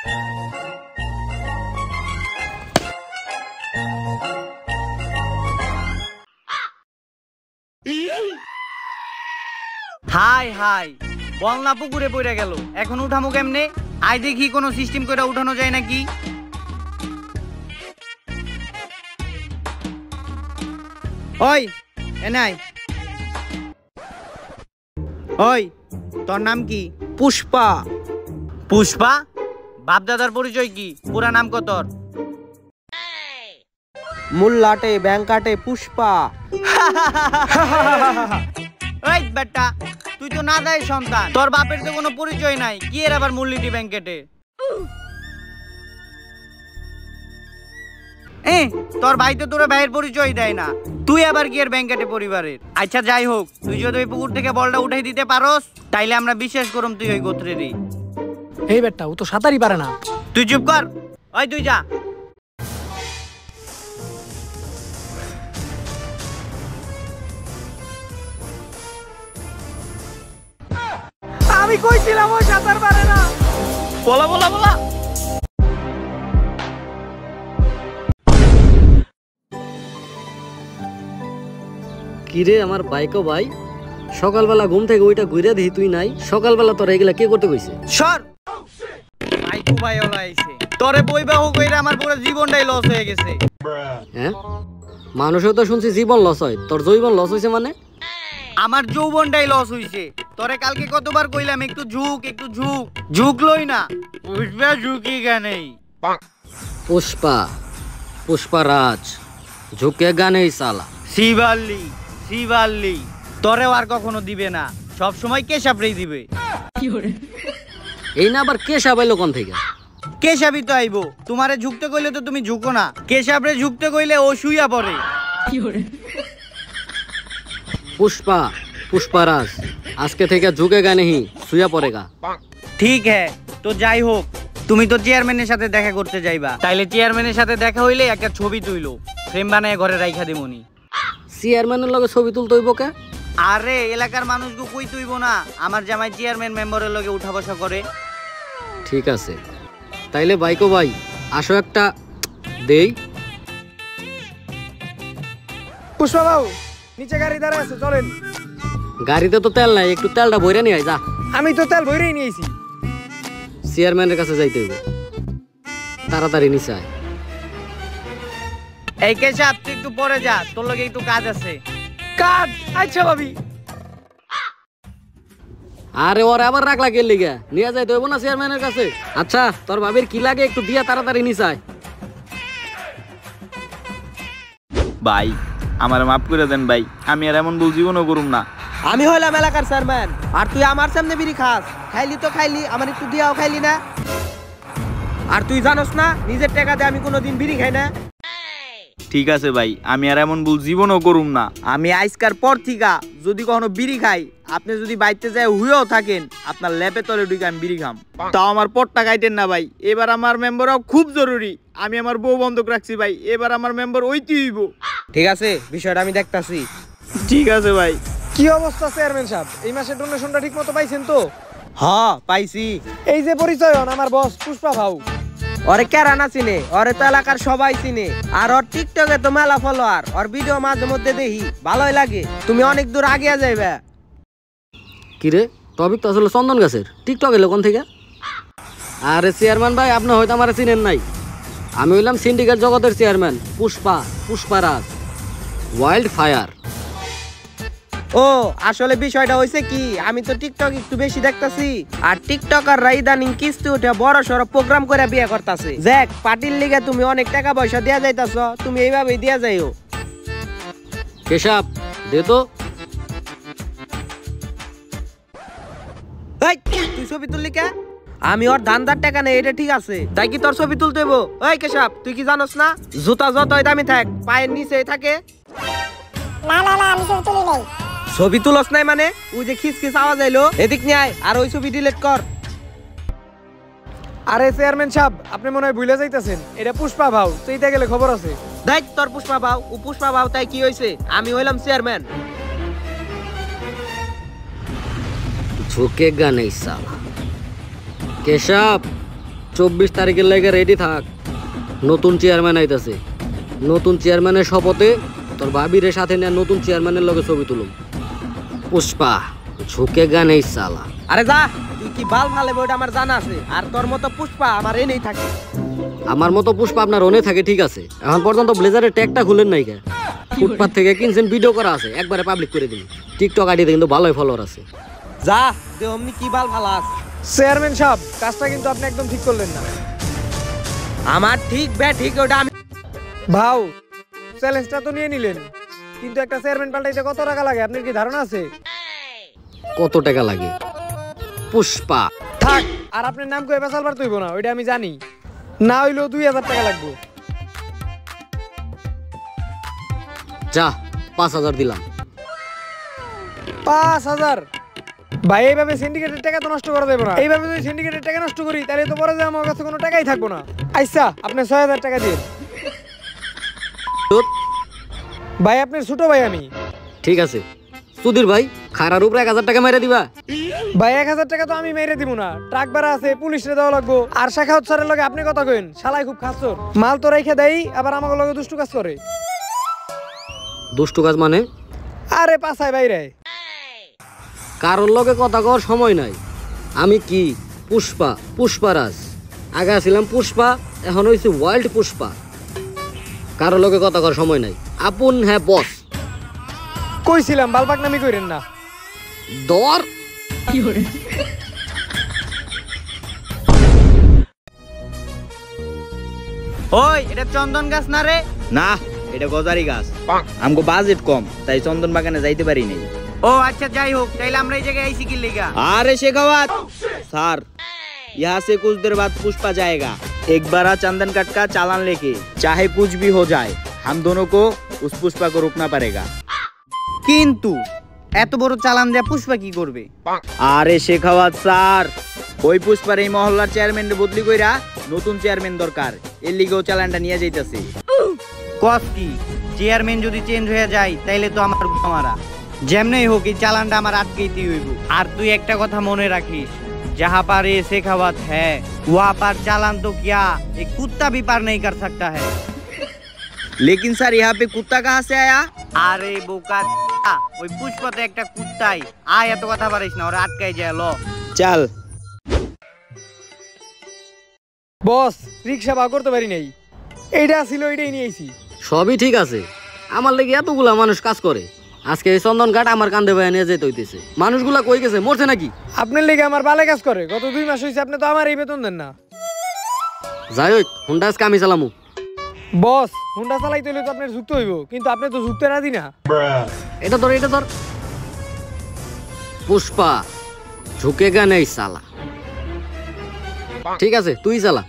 High high বলনা পুকুরে পড়ে গেল, এখন উঠামো কেমনে? আই দেখি কোনো সিস্টেম করে উঠানো যায় নাকি। ওই এনাই, ওই তোর নাম কি? পুষ্পা। পুষ্পা? বাপদাদার পরিচয় কি? পুরা নাম কত তোর? মুল্লাটে ব্যাংকাটে পুষ্পা। ওই বেটা, তুই তো না দেয় সন্তান, তোর বাপের তো কোনো পরিচয় নাই, কি এর আবার মুল্লিটি ব্যাংকেটে? তোর ভাই তো তোর ভাইয়ের পরিচয় দেয় না, তুই আবার কি এর ব্যাংকেটে পরিবারের? আচ্ছা যাই হোক, তুই যদি ওই পুকুর থেকে বলটা উঠাই দিতে পারোস তাইলে আমরা বিশ্বাস করুম তুই ওই গোত্রেরই। এই বেটা, ও তো সাঁতারই পারে না। তুই চুপ কর, ওই তুই যা। আমি কইছিলাম ও সাঁতার পারে না। বলা বলা বলা। কিরে আমার বাইকো ভাই, সকালবেলা ঘুম থেকে ওইটা ঘুরে দিই তুই নাই। সকালবেলা তোরা এগুলা কে করতে কইছে? সর, বাইকু ভাই ওলা আইছে, তোরে বইবাহ কইরা আমার পুরো জীবনটাই লস হয়ে গেছে। হ্যাঁ, মানুষও তো শুনছি জীবন লস হয়, তোর জৈবন লস হইছে মানে? আমার যৌবনটাই লস হইছে। তোরে কালকে কতবার কইলাম একটু ঝুঁক, একটু ঝুঁক, ঝুঁকলই না। পুষ্পা ঝুঁকি গানেই। পুষ্পা, পুষ্পারাজ ঝুঁকে গানেই সালা। শিবাল্লি, শিবাল্লি তোরেও আর কখনো দিবে না, সব সময় কেশাবরেই দিবে। এই না আবার কে সাবাইলো কোন থেকে? কেশাবই তো আইবো, তোমারে ঝুঁকতে কইলে তো তুমি ঝুঁকো না, কেশাবরে ঝুঁকতে কইলে ও শুইয়া পড়ে। পুষ্পা, পুষ্পারাজ আজকে থেকে ঝুঁকে গানে হি শুয়া পড়েগা। ঠিক হ্যাঁ, তো যাই হোক, তুমি তো চেয়ারম্যানের সাথে দেখা করতে যাইবা, তাইলে চেয়ারম্যানের সাথে দেখা হইলে একটা ছবি তুইলো, ফ্রেম বানায় ঘরে রাইখা দিমুনি। চেয়ারম্যানের লগে ছবি তুলতে হইব কে? আরে এলাকার মানুষকে কই তুইব না, আমার জামাই চেয়ারম্যান মেম্বারের লগে উঠা বসা করে। ঠিক আছে, তাইলে বাইকো ভাই আসো একটা দেই। পুষ্পা বাবু, নিচে গাড়ি দাঁড়ায় আছে, চলেন। গাড়িতে তো তেল নাই, একটু তেলটা ভরে নিয়ে আয় যা। আমি তো তেল ভরেই নিয়েছি। চেয়ারম্যানের কাছে যাইতে হইব, তাড়াতাড়ি নিচে আয়। এই কেশাব তুই একটু পরে যা, তোর লগে একটু কাজ আছে। কাজ? আচ্ছা ভাবি। আরে ওরে আবার রাখলা কে লিগা? নিয়ে যাইতে হইব না চেয়ারম্যানের কাছে। আচ্ছা তোর ভাবির কি লাগে একটু দিয়া তাড়াতাড়ি নিচে আয়। ভাই আমার মাফ করে দেন ভাই, আমি আর এমন ভুল জীবনও করুম না। আমি হইলাম এলাকার চেয়ারম্যান, আর তুই আমার সামনে বিড়ি খাস। খাইলি তো খাইলি, আমার একটু দিয়াও খাইলি না। আর তুই জানোস না নিজের টাকাতে আমি কোনোদিন বিড়ি খাই না। ঠিক আছে ভাই, আমি আর এমন ভুল জীবনও করুম না। আমি আজকার পর থিকা যদি কখনো বিড়ি খাই, আপনি যদি বাইতে যায় হুইও থাকেন, আপনার ল্যাপে তলে ঢুকে আমি বিড়ি খাম। তাও আমার পটটা গাইতেন না ভাই, এবার আমার মেম্বারও খুব জরুরি। আমি আমার বউ বন্ধক রাখছি ভাই, এবার আমার মেম্বার ওইটি হইব। ঠিক আছে, বিষয়টা আমি দেখতাছি। ঠিক আছে ভাই। কি অবস্থা চেয়ারম্যান সাহেব, এই মাসের ডোনেশনটা ঠিক মতো পাইছেন তো? হ্যাঁ পাইছি। এই যে পরিচয় হন আমার বস পুষ্পা ভাউ। ওরে কেরা না চিনে, ওরে তো এলাকার সবাই চিনে। আর ওর টিকটকে তো মেলা ফলোয়ার, ওর ভিডিও মাঝে মধ্যে দেখি, ভালোই লাগে। তুমি অনেক দূর আগিয়া যাইবে। কিরে টপিক তো আসলে চন্দন গাছের, টিকটক এলো কোন থেকে? আরে চেয়ারম্যান ভাই, আপনি হয়তো আমার চিনেন নাই। আমি হইলাম সিন্ডিকেট জগতের chairman Pushpa, Pushparaj wild fire. ও আসলে বিষয়টা হইছে কি, আমি তো টিকটক একটু বেশি দেখতাছি, আর টিকটকাররা ইদানিং কিস্তি উঠে বড় সড়ো প্রোগ্রাম করে বিয়ে করতেছে। দেখ পার্টির লিগে তুমি অনেক টাকা পয়সা দেয়া যাইতাছ, তুমি এইভাবেই দিয়া যাইও। কেশব দে তো। তুই ছবি তুললি কে? আমি ওর ধান্দার টাকা নেই, এটা ঠিক আছে, তাই কি তোর ছবি তুলতে হইব? ওই কেশব, তুই কি জানোস না জুতা যতই দামি থাক পায়ের নিচেই থাকে? না না না, আমি ছবি তুলি নাই। ছবি তুলস নাই মানে? ওই যে খিসখিস আওয়াজ আইলো, এদিক নিয়ে আয় আর ওই ছবি ডিলিট কর। আরে চেয়ারম্যান সাহেব, আপনি মনে হয় ভুলে যাইতেছেন, এটা পুষ্পা ভাউ, সেইটা গেলে খবর আছে। দেখ তোর পুষ্পা ভাউ, ও পুষ্পা ভাউ, তাই কি হইছে? আমি হইলাম চেয়ারম্যান। ঝুঁকে গানে সালা। কেশব 24 তারিখের লাগে রেডি থাক। নতুন চেয়ারম্যান আইতাছে। নতুন চেয়ারম্যানের শপথে তোর ভাবির সাথে নিয়ে নতুন চেয়ারম্যানের লগে ছবি তুলুম। পুষ্পা ঝুঁকে গানে সালা। আরে যা, তুই কি বাল ফালে ওটা আমার জানা আছে। আর তোর মতো পুষ্পা আমার এনেই থাকে। আমার মতো পুষ্পা আপনার অনে থাকে ঠিক আছে, এখন পর্যন্ত ব্লেজারের ট্যাগটা খুলেন নাই কে? ফুটপাথ থেকে কিনছেন, ভিডিও করা আছে, একবারে পাবলিক করে দিন। টিকটক আইডিতে কিন্তু ভালোই ফলোয়ার আছে। যা দে অমনি কি বাল ফালাস। চেয়ারম্যান সাহেব, কাজটা কিন্তু আপনি একদম ঠিক করলেন না। আমার ঠিক ঠিক ওটা আমি ভাও, চ্যালেঞ্জটা তো নিয়ে নিলেন, কিন্তু একটা চেয়ারম্যান পাল্টাইতে কত টাকা লাগে আপনার কি ধারণা আছে? কত টাকা লাগে? পুষ্পা থাক, আর আপনার নাম কয়ে পেশাল বার তৈব না, ওইটা আমি জানি। না হইলেও 2000 টাকা লাগবে। যা 5000 দিলাম। 5000? ভাই এইভাবে সিন্ডিকেটের টাকা তো নষ্ট করা যাবে না। এইভাবে যদি সিন্ডিকেটের টাকা নষ্ট করি তাহলে তো পরে যে আমার কাছে কোনো টাকাই থাকবো না। আচ্ছা, আপনি 6000 টাকা দিন। ভাই আপনার ছোট ভাই আমি। ঠিক আছে সুধীর ভাই, খারার উপরে 1000 টাকা মেরে দিবা। ভাই 1000 টাকা তো আমি মেরে দিব না, ট্রাক ভাড়া আছে, পুলিশে দেওয়া লাগবো। আর শাখাউত স্যারের লগে আপনি কথা কইন, শালাই খুব খাচ্চর, মাল তো রেখে দেই, আবার আমাকে লগে দুষ্টু কাজ করে। দুষ্টু কাজ মানে? আরে পাছায় বাইরে। কারোর লগে কথা কওয়ার সময় নাই। আমি কি পুষ্পা, পুষ্পারাজ। আগে ছিলাম পুষ্পা, এখন হইছি ওয়াইল্ড পুষ্পা। কারোর লগে কথা কওয়ার সময় নাই। আপন হ্যাঁ বস। কইছিলাম বালপাক নামি কইরেন না। দর ওই এটা চন্দন গাছ না রে? না, এটা গজারি গাছ। আমগো বাজেট কম, তাই চন্দন বাগানে যাইতে পারি নাই। ও আচ্ছা, যাই হোক, তাইলে আমরা এই জায়গায় আইছি কি লিগা? अरे शेखावत सर, यहाँ से कुछ देर बाद पुष्पा जाएगा। एक बार चंदन कट का चालान लेके, चाहे कुछ भी हो जाए, हम दोनों को उस पुष्पा को रोकना पड़ेगा। কিন্তু এত বড় চালান দেয়া পুষ্পা কি করবে? আরে শেখাওয়াত স্যার, ওই পুষ্পার এই মহল্লার চেয়ারম্যান বদলি কইরা নতুন চেয়ারম্যান দরকার, এর লিগেও চালানটা নিয়ে যাইতাছে। কস কি? চেয়ারম্যান যদি চেঞ্জ হয়ে যায় তাইলে তো আমার মারা। যেমনই হোক এই চালানটা আমার আটকেইতেই হইব। আর তুই একটা কথা মনে রাখিস, जहाँ पर ये शेखावत है वहाँ पर चालान तो क्या एक कुत्ता भी पार नहीं कर सकता है। लेकिन सर यहाँ पे कुत्ता कहाँ से आया? আরে বোকা, ওই পুষ্পা তো একটা কুত্তাই। আয় এত কথা পারিস না, ওরা আটকাই যায়। লো चल। বস, রিকশা বা করতে পারি নাই, এইটা ছিল, এইটাই নিয়ে আইছি। সবই ঠিক আছে, আমার লেগে এতগুলা মানুষ কাজ করে। আজকে এই চন্দন ঘাট আমার কান্দে বয়ে নিয়ে যেতে হইতেছে। মানুষগুলা কই গেছে? মরছে নাকি? আপনার লেগে আমার বালে কাজ করে, গত 2 মাস হয়েছে আপনি তো আমার এই বেতন দেন না। যাই হোক, হুন্ডা আজকে আমি চালামু। বস, হুন্ডা চালাইতে হলে তো আপনার যুক্ত হইব, কিন্তু আপনি তো যুক্ত রাজি না। এটা ধর, এটা ধর। পুষ্পা ঝুঁকেগা নেই সালা। ঠিক আছে, তুই চালা।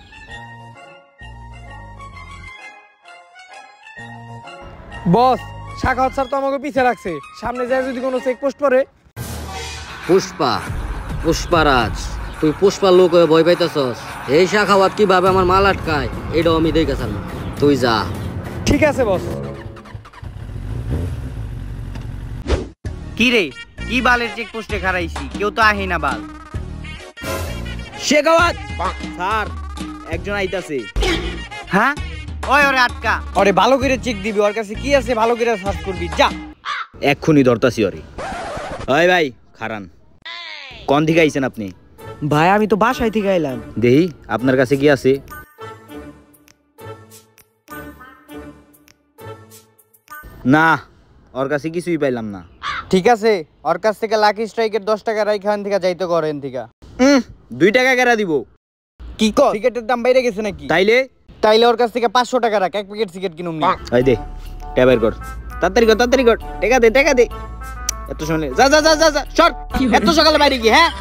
বস, শাখাওয়াত স্যার তো আমাকে পিছে রাখছে, সামনে যায় যদি কোনো চেকপোস্ট পড়ে। পুষ্পা, পুষ্পারাজ, তুই পুষ্পার লোক হয়ে ভয় পাইতেছস। এই শাখাওয়াত কিভাবে আমার মাল আটকায় এটাও আমি দেখে ছাড়বো। তুই যা। ঠিক আছে বস। কি রে, কি বালের চেকপোস্টে খারাইছি? কেউ তো আহে না বাল। शेखावत স্যার, একজন আইতাছে। হ্যাঁ, ওই ওরে আটকা। ওরে ভালো করে চেক দিবি, ওর কাছে কি আছে ভালো করে সার্চ করবি। যা এক্ষুনি ধরতাছি ওরে। ওই ভাই খারান, কোন দিকে আইছেন আপনি? ভাই আমি তো বাসায় থেকে আইলাম। দেহি আপনার কাছে কি আছে? না, ওর কাছে কিছুই পাইলাম না। ঠিক আছে, ওর কাছ থেকে লাকি স্ট্রাইকের 10 টাকা রাইখান থেকে যাইতে করেন থেকে। 2 টাকা কেরা দিব? কি কর? সিগারেটের দাম বাইরে গেছে নাকি? তাইলে তাইলে ওর কাছ থেকে 500 টাকা রাখ, এক প্যাকেট সিগারেট কিনুম নি। ওই দে, টেবার কর, তাড়াতাড়ি কর, তাড়াতাড়ি কর, টাকা দে, টাকা দে। এত সময় যা যা যা যা যা, সর। এত সকালে বাইরে কি? হ্যাঁ,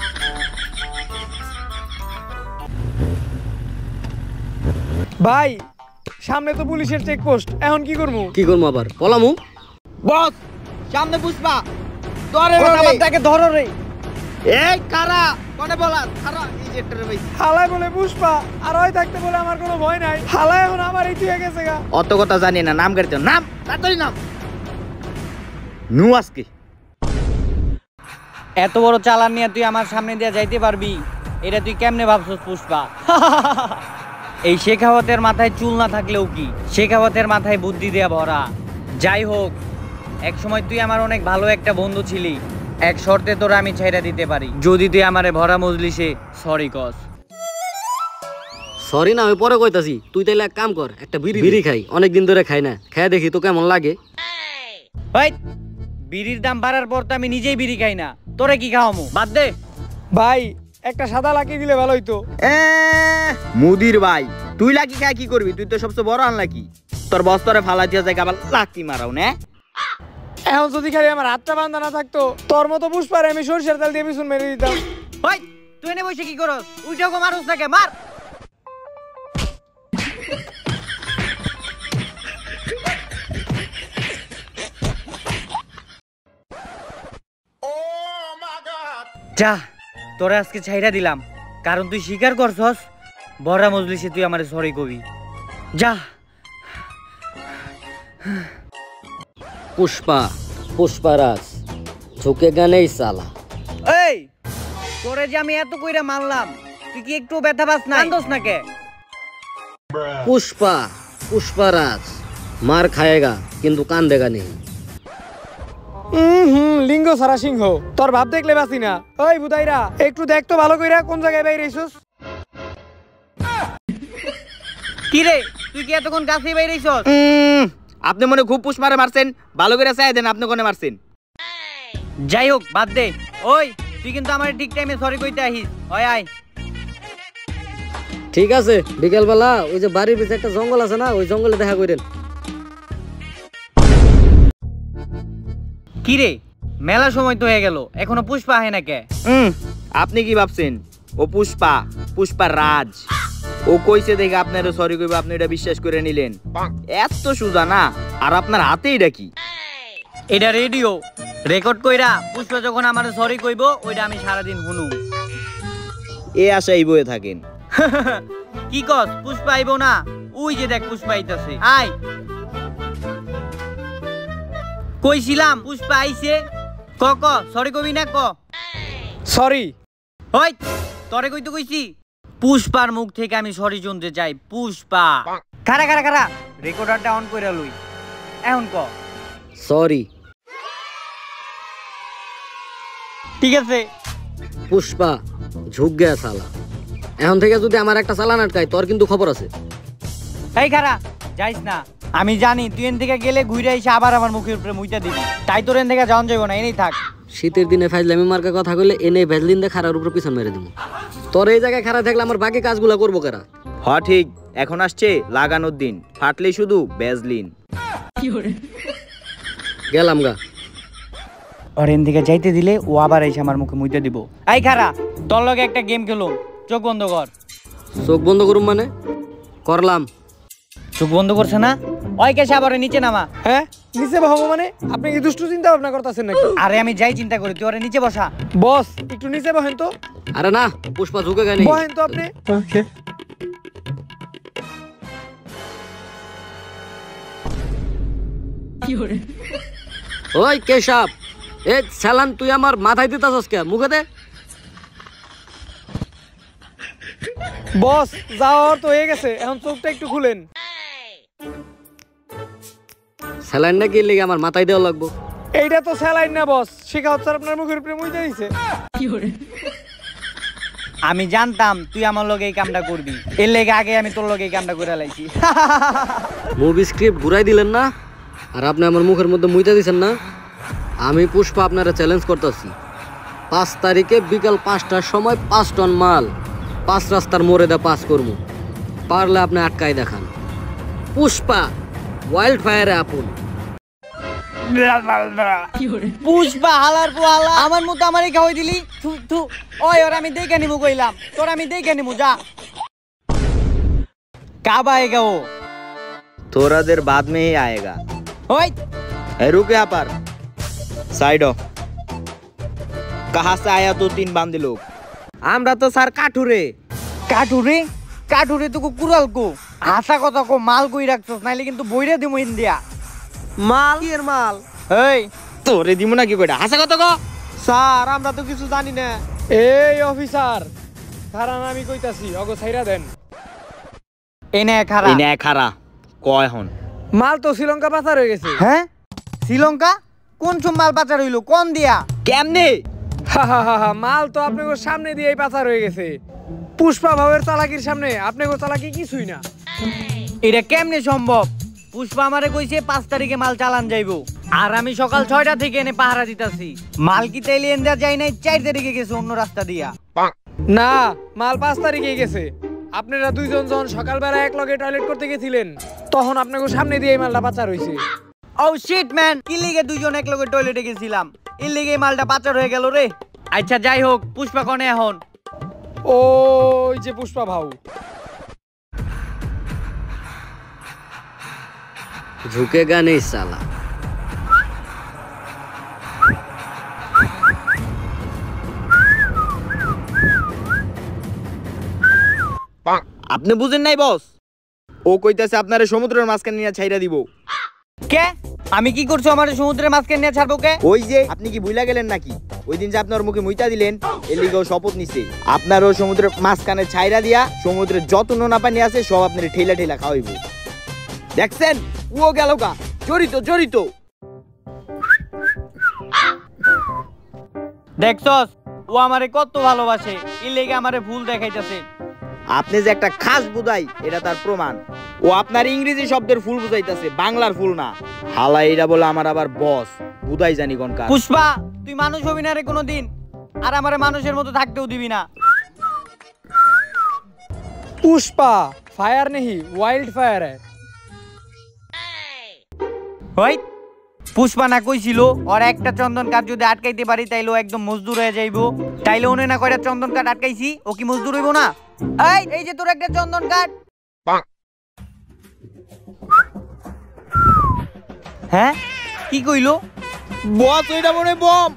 ভাই সামনে তো পুলিশের চেকপোস্ট, এখন কি করবো? কি করবো আবার? পলামু। বস সামনে পুষ্পা, ধরে তাকে ধরো রে। এই কারা কোনে বলা কারা? এই যে ট্রে ভাই, হালাই বলে পুষ্পা, আর ওই থাকতে বলে আমার কোনো ভয় নাই। হালাই এখন আমার এই তুই গেছে গা। অত কথা জানি না, নাম গাড়িতে নাম, তাড়াতাড়ি নাম। নু আজকে এত বড় চালান নিয়ে তুই আমার সামনে দিয়ে যাইতে পারবি? এটা তুই কেমনে ভাবছস পুষ্পা? এই শেখাওয়াতের মাথায় চুল না থাকলেও কি, শেখাওয়াতের মাথায় বুদ্ধি দেয়া ভরা। যাই হোক, এক সময় তুই আমার অনেক ভালো একটা বন্ধু ছিলি। এক শর্তে তোরা আমি ছাইড়া দিতে পারি, যদি তুই আমারে ভরা মজলিসে সরি কস। সরি না, আমি পরে কইতাছি। তুই তাইলে এক কাম কর, একটা বিড়ি খাই, অনেকদিন ধরে খাই না, খাই দেখি তো কেমন লাগে। ভাই, বিড়ির দাম বাড়ার পর তো আমি নিজেই বিড়ি খাই না, তোরে কি খাওয়ামু? বাদ দে ভাই একটা সাদা লাগিয়ে দিলে ভালো হইতো। মুদির ভাই, তুই লাকি খায় কি করবি? তুই তো সবচেয়ে বড় আনলাকি। তোর বস্তরে ফালা দিয়া যায় আবার লাকি মারাও না। এখন যদি খালি আমার হাতটা বান্ধা না থাকতো, তোর মতো পুষ্পারে আমি সরষের তেল দিয়ে পিছন মেরে দিতাম। ভাই তুই এনে বসে কি করস? উইটাও কো মারুস নাকে, মার। যা, তোরা আজকে ছাইড়া দিলাম, কারণ তুই স্বীকার করছস বড়া মজলিসে তুই আমারে সরি কবি। যা। পুষ্পা, পুষ্পারাজ, ঝুঁকে গানেই সালা। এই তোরে যে আমি এত কইরা মারলাম, তুই কি একটু ব্যথা পাস না? কান্দোস না কে? পুষ্পা, পুষ্পারাজ মার খায়েগা কিন্তু কান্দেগা নেই। লিঙ্গ সারা সিংহ, তোর ভাব দেখলে বাসি না। ওই বুদাইরা, একটু দেখ তো ভালো কইরা কোন জায়গায় বাইরে আইছস। কি রে, তুই কি এতক্ষণ কাছে বাইরে আইছস? আপনি মনে খুব পুষ্পারে মারছেন, ভালো করে চাই দেন আপনি কোনে মারছেন। যাই হোক, বাদ দে। ওই তুই কিন্তু আমার ঠিক টাইমে সরি কইতে আহিস। ওই আয়। ঠিক আছে, বিকেলবেলা ওই যে বাড়ির পিছে একটা জঙ্গল আছে না, ওই জঙ্গলে দেখা করেন। কি রে, মেলা সময় তো হয়ে গেল, এখনো পুষ্পা আহে না কে? আপনি কি ভাবছেন ও পুষ্পা? পুষ্পা রাজ। ও কইছে দেখে আপনার সরি কইব, আপনি এটা বিশ্বাস করে নিলেন? এত সোজা না। আর আপনার হাতে এটা কি? এটা রেডিও রেকর্ড কইরা পুষ্পা যখন আমার সরি কইব, ওইটা আমি সারাদিন শুনুম। এ আশাই বয়ে থাকেন। কি কস, পুষ্পা আইব না? ওই যে দেখ পুষ্পা আইতাছে, আয়। কইছিলাম পুষ্পা আইছে। ক ক সরি কবি না, ক সরি। ওই তরে কইতে কইছি, পুষ্পার মুখ থেকে আমি সরি শুনতে চাই। পুষ্পা খারা খারা খারা, রেকর্ডারটা অন কইরা লই, এখন ক সরি। ঠিক আছে। পুষ্পা ঝুঁক গে সালা, এখন থেকে যদি আমার একটা চালান আটকায় তোর কিন্তু খবর আছে। এই খারা, যাইস না। আমি জানি তুই এন থেকে গেলে ঘুরে এসে আবার আমার মুখের উপরে মুইতা দিবি, তাই তোর এন থেকে যাওয়া যাইব না, এনেই থাক। শীতের দিনে ফাইজলামি মার্কা কথা কইলে এনে ভেজলিন দিয়ে খারার উপর পিছন মেরে দিব। তোর এই জায়গায় খারা থাকলে আমার বাকি কাজগুলো করবো কারা? হ ঠিক, এখন আসছে লাগানোর দিন, ফাটলেই শুধু বেজলিন। গেলাম গা। ওর এন থেকে যাইতে দিলে ও আবার এসে আমার মুখে মুইতে দিব। এই খারা, তোর লগে একটা গেম খেলুম, চোখ বন্ধ কর। চোখ বন্ধ করুম মানে? করলাম। চোখ বন্ধ করছে না? ওই কেসে আবার নিচে নামা। হ্যাঁ, নিচে বসবো মানে? আপনি কি দুষ্টু চিন্তা ভাবনা করতেছেন নাকি? আরে আমি যাই চিন্তা করি, তুই ওরে নিচে বসা। বস একটু নিচে বহেন তো। আরে না, পুষ্পা ঝুঁকে গানি। বহেন তো আপনি। ওই কেশব, এ সালান তুই আমার মাথায় দিতাছস কে? মুখে দে। বস যাওয়ার তো হয়ে গেছে, এখন চোখটা একটু খুলেন। স্যালাইনটা কি লেগে আমার মাথায় দেওয়া লাগবো? এইটা তো স্যালাইন না বস, শেখাওয়াত স্যার আপনার মুখের উপরে মুইতে দিছে। আমি জানতাম তুই আমার লগে এই কামটা করবি, এর লেগে আগে আমি তোর লগে এই কামটা করে লাইছি। মুভি স্ক্রিপ্ট ঘুরাই দিলেন না, আর আপনি আমার মুখের মধ্যে মুইতে দিছেন না। আমি পুষ্পা আপনারা চ্যালেঞ্জ করতেছি, 5 তারিখে বিকাল 5টার সময় 5 টন মাল 5 রাস্তার মোড়ে দা পাস করবো। পারলে আপনি আটকাই দেখান। পুষ্পা ওয়াইল্ড ফায়ারে আপন। পুষ্পা হালার পোহালা, আমার মতো আমারই খাওয়াই দিলি। থু থু, ওই ওর আমি দেখে নিমু কইলাম, তোর আমি দেখে নিমু, যা। कब आएगा वो? थोड़ा देर बाद में ही आएगा। ओए रुक यहाँ पर, साइड हो। कहाँ से आया तो 3 बांदे लोग? আমরা তো স্যার কাঠুরে। কাঠুরে কাঠুরে তো কুড়াল কো হাসা কথা কো মাল কই রাখছস, নাইলে কিন্তু বইরে দিমু ইন্ডিয়া। মাল কি এর মাল? এই তোরে দিমু না কি কইটা? হাসা কথা কো। স্যার আমরা তো কিছু জানি না। এই অফিসার, খারান আমি কইতাছি অগো ছাইরা দেন। এনে খারা এনে খারা কয় হন মাল তো শ্রীলঙ্কা পাচার হয়ে গেছে। হ্যাঁ শ্রীলঙ্কা কোন সব মাল পাচার হইলো কোন দিয়া কেমনে? মাল তো আপনাকে সামনে দিয়েই পাচার হয়ে গেছে। পুষ্পা ভাবের চালাকির সামনে আপনাকে চালাকি কিছুই না। এটা কেমনে সম্ভব? পুষ্পা আমারে কইছে 5 তারিখে মাল চালান যাইবো, আর আমি সকাল 6টা থেকে এনে পাহারা দিতাছি। মাল কি তাইলে এনে যাই নাই 4 তারিখে গেছে অন্য রাস্তা দিয়া? না, মাল 5 তারিখে গেছে। আপনারা দুইজন যখন সকালবেলা এক লগে টয়লেট করতে গেছিলেন তখন আপনাকে সামনে দিয়ে এই মালটা পাচার হয়েছে। ও শিট ম্যান, কি লিগে দুইজন এক লগে টয়লেটে গেছিলাম, এই লিগে মালটা পাচার হয়ে গেল রে। আচ্ছা যাই হোক, পুষ্পা কোনে এখন? ওই যে পুষ্পা ভাউ। झुकेगा नहीं साला। আপনি বুঝেন নাই বস, ও কইতাছে আপনারে সমুদ্রের মাঝখানে নিয়ে ছাইরা দিব। কে? আমি কি করছো আমার সমুদ্রের মাঝখানে নিয়ে ছাড়বো কে? ওই যে আপনি কি ভুলা গেলেন নাকি ওই দিন যে আপনার মুখে মুইতা দিলেন, এর লিগেও শপথ নিছে আপনারও সমুদ্রের মাঝখানে ছাইরা দিয়া সমুদ্রের যত নোনা পানি আছে সব আপনার ঠেলা ঠেলা খাওয়াইব। দেখছেন ও গেল গা, জড়িত জড়িত। দেখছস ও আমারে কত ভালোবাসে, এই লেগে আমারে ভুল দেখাইতাছে। আপনি যে একটা খাস বুঝাই এটা তার প্রমাণ। ও আপনার ইংরেজি শব্দের ফুল বুঝাইতাছে, বাংলার ফুল না। হালা এটা বলে আমার আবার বস বুঝাই জানি কোনকার। পুষ্পা তুই মানুষ হবি না রে কোনোদিন, আর আমারে মানুষের মতো থাকতেও দিবি না। पुष्पा फायर नहीं वाइल्ड फायर है। হই পুষ্পা না কইছিল আর একটা চন্দন কাঠ যদি আটকাইতে পারি তাইলে ও একদম মজদুর হয়ে যাইবো। তাইলে ওনে না কয়টা চন্দন কাঠ আটকাইছি, ও কি মজদুর হইবো না? এই যে তোর একটা চন্দন কাঠ। হ্যাঁ কি কইলো? বস ওইটা মনে বম।